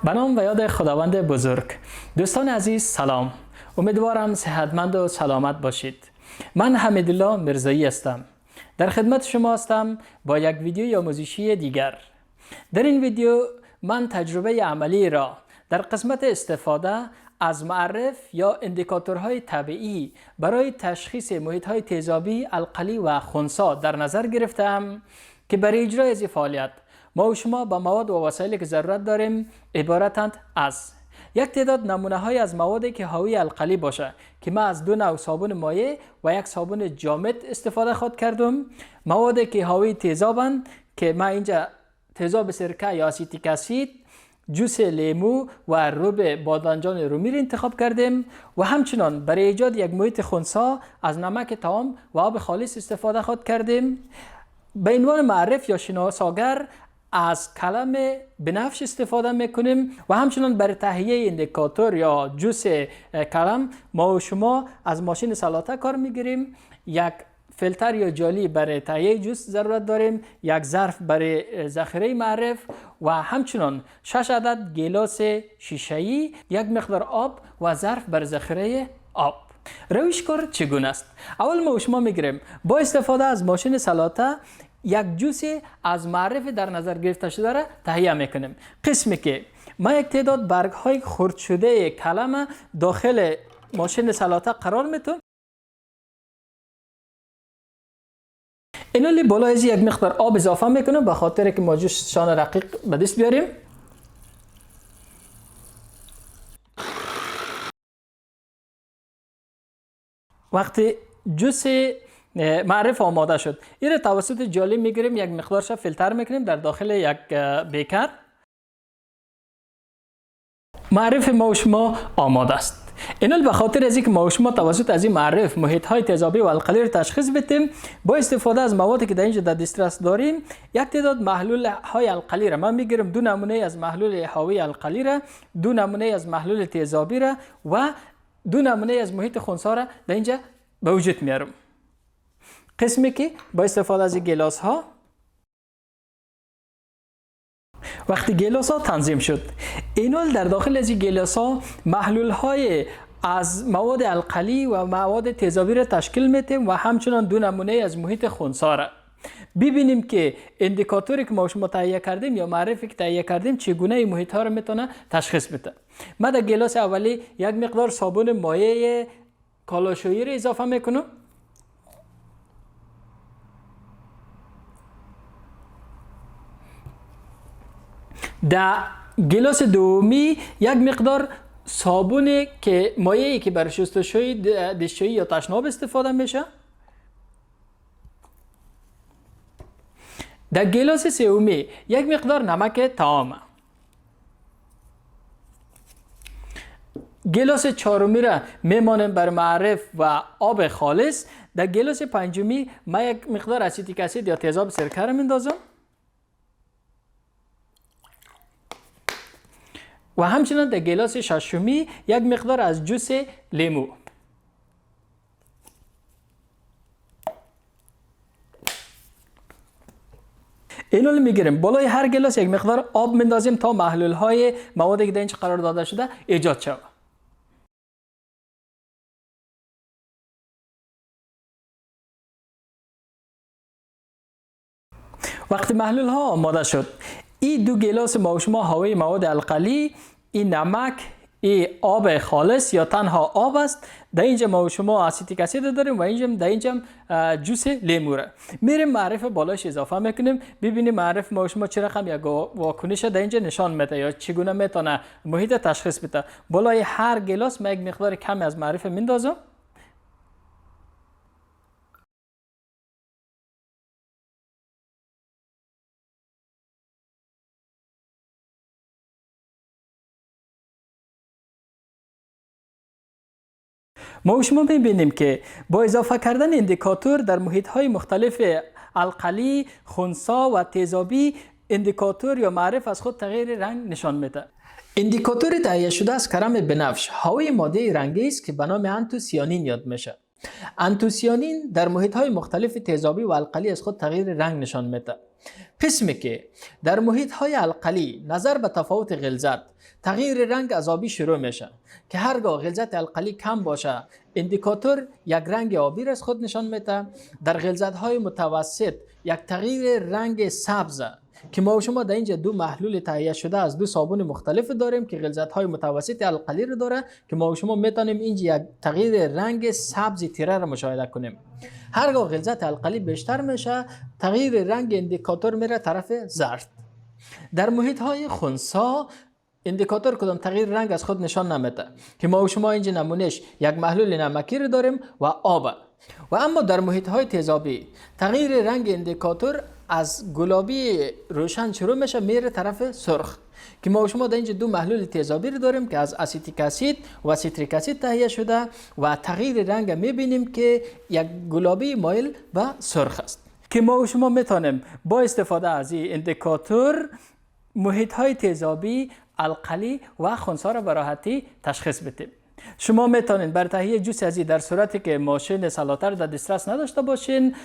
به نام و یاد خداوند بزرگ. دوستان عزیز سلام. امیدوارم صحتمند و سلامت باشید. من حمیدالله مرزایی هستم. در خدمت شما هستم با یک ویدیوی آموزشی دیگر. در این ویدیو من تجربه عملی را در قسمت استفاده از معرف یا اندیکاتورهای طبیعی برای تشخیص محیط‌های تیزابی، القلی و خنثی در نظر گرفتم که برای اجرای از فعالیت ما و شما با مواد و وسایلی که ضرورت داریم عبارتند از یک تعداد نمونه های از موادی که حاوی القلی باشه که ما از 2 نوع صابون مایع و یک صابون جامد استفاده خود کردم. موادی که حاوی تیزابند که ما اینجا تیزاب سرکه یا اسیتیک اسید، جوس لیمو و روب بادمجان رومی را انتخاب کردیم و همچنان برای ایجاد یک محیط خنثی از نمک تام و آب خالص استفاده خود کردیم. به عنوان معرف یا شناساگر از کلم بنفش استفاده میکنیم و همچنان برای تهیه اندیکاتور یا جوس کلم ما و شما از ماشین سلاطه کار میگیریم. یک فیلتر یا جالی برای تهیه جوس ضرورت داریم، یک ظرف برای ذخیره معرف و همچنان 6 عدد گیلاس شیشه‌ای، یک مقدار آب و ظرف برای ذخیره آب. روش کار چگونه است؟ اول ما و شما میگیریم با استفاده از ماشین سلاطه یک جوس از معرف در نظر گرفته شده را تهیه میکنیم. قسمی که ما یک تعداد برگ های خرد شده کلم داخل ماشین سلاطه قرار میتونم. اینولی بالا از یک مقدار آب اضافه میکنم به خاطر که ما جوششان رقیق به دست بیاریم. وقتی جوس معرف آماده شد این را توسط جالی میگیریم، یک مقدارش فیلتر میکنیم در داخل یک بیکر. معرف ما و شما آماده است. اینال به خاطر از اینکه ما و شما توسط از این معرف محیط های تیزابی و القلی را تشخیص بدیم، با استفاده از موادی که در اینجا در دسترس داریم یک تعداد محلول های القلی را من میگیرم، 2 نمونه از محلول حاوی القلی را، 2 نمونه از محلول تیزابی را و 2 نمونه از محیط خنثی را در اینجا به وجود میارم. قسمی که با استفاده از گیلاس ها، وقتی گیلاس ها تنظیم شد اینال در داخل از گیلاس ها محلول های از مواد القلی و مواد تیزابی را تشکیل میدیم و همچنان 2 نمونه از محیط خنثی را. ببینیم که اندیکاتوری که ما شما تهیه کردیم یا معرفی که تهیه کردیم چگونه محیط ها را میتونه تشخیص بده. ما در گیلاس اولی یک مقدار صابون مایع کالاشویی را اضافه میکنم. در گیلاس دومی یک مقدار صابون که مایعی که برای شستشوی دستشویی یا تشناب استفاده میشه. در گیلاس سومی یک مقدار نمک تام. گیلاس چهارمی را میمانیم بر معرف و آب خالص. در گیلاس پنجمی ما یک مقدار اسیتیک اسید یا تیزاب سرکه را میندازم و همچنان در گیلاس ششمی یک مقدار از جوس لیمو. اینو میگیریم بالای هر گیلاس یک مقدار آب میندازیم تا محلول های موادی که در اینجا قرار داده شده ایجاد شود. وقتی محلول ها آماده شد این 2 گیلاس ما و شما حاوی مواد القلی، این نمک، این آب خالص یا تنها آب است. در اینجا ما و شما اسیتیک اسید داریم و اینجا جوس لیمو را میریم معرف بالاش اضافه میکنیم. ببینیم معرف ما و شما چه رقم یک واکنش در اینجا نشان میده یا چگونه میتونه محیط تشخیص بده. بالای هر گیلاس ما یک مقدار کمی از معرف میندازم. ما و شما می‌بینیم که با اضافه کردن اندیکاتور در محیط‌های مختلف القلی، خنثی و تیزابی اندیکاتور یا معرف از خود تغییر رنگ نشان میده. اندیکاتور تهیه شده از کرم بنفش حاوی ماده رنگی است که به نام آنتوسیانین یاد میشه. آنتوسیانین در محیط‌های مختلف تیزابی و القلی از خود تغییر رنگ نشان میده. قسمی که در محیط های القلی نظر به تفاوت غلظت تغییر رنگ آبی شروع میشه که هرگاه غلظت القلی کم باشه اندیکاتور یک رنگ آبی از خود نشان میده. در غلظت های متوسط یک تغییر رنگ سبز که ما و شما در اینجا دو محلول تهیه شده از دو صابون مختلف داریم که غلظت های متوسط القلی رو داره که ما و شما میتونیم اینجا یک تغییر رنگ سبز تیره رو مشاهده کنیم. هرگاه غلظت القلی بیشتر میشه تغییر رنگ اندیکاتور میره طرف زرد. در محیط های خنثی اندیکاتور کدام تغییر رنگ از خود نشان نمیده که ما و شما اینجا نمونهش یک محلول نمکی رو داریم و آب. و اما در محیط های تیزابی تغییر رنگ اندیکاتور از گلابی روشن شروع میشه میره طرف سرخ که ما و شما در اینجا دو محلول تیزابی رو داریم که از اسیتیک اسید و سیتریک اسید تهیه شده و تغییر رنگ میبینیم که یک گلابی مایل به سرخ است که ما و شما میتونیم با استفاده از این اندیکاتور محیط های تیزابی، القلی و خنثی را به راحتی تشخیص بدیم. شما میتونید بر تهیه جوش ازی در صورتی که ماشین سالاتر در دسترس نداشته باشین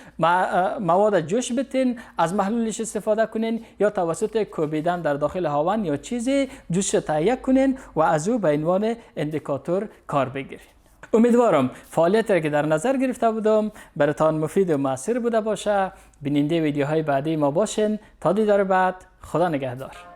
مواد جوش بتین از محلولش استفاده کنین یا توسط کوبیدن در داخل هاون یا چیزی جوش تهیه کنین و از او به عنوان اندیکاتور کار بگیرین. امیدوارم فعالیتی که در نظر گرفته بودم براتان مفید و مؤثر بوده باشه. بیننده ویدیوهای بعدی ما باشین. تا دیدار بعد، خدا نگهدار.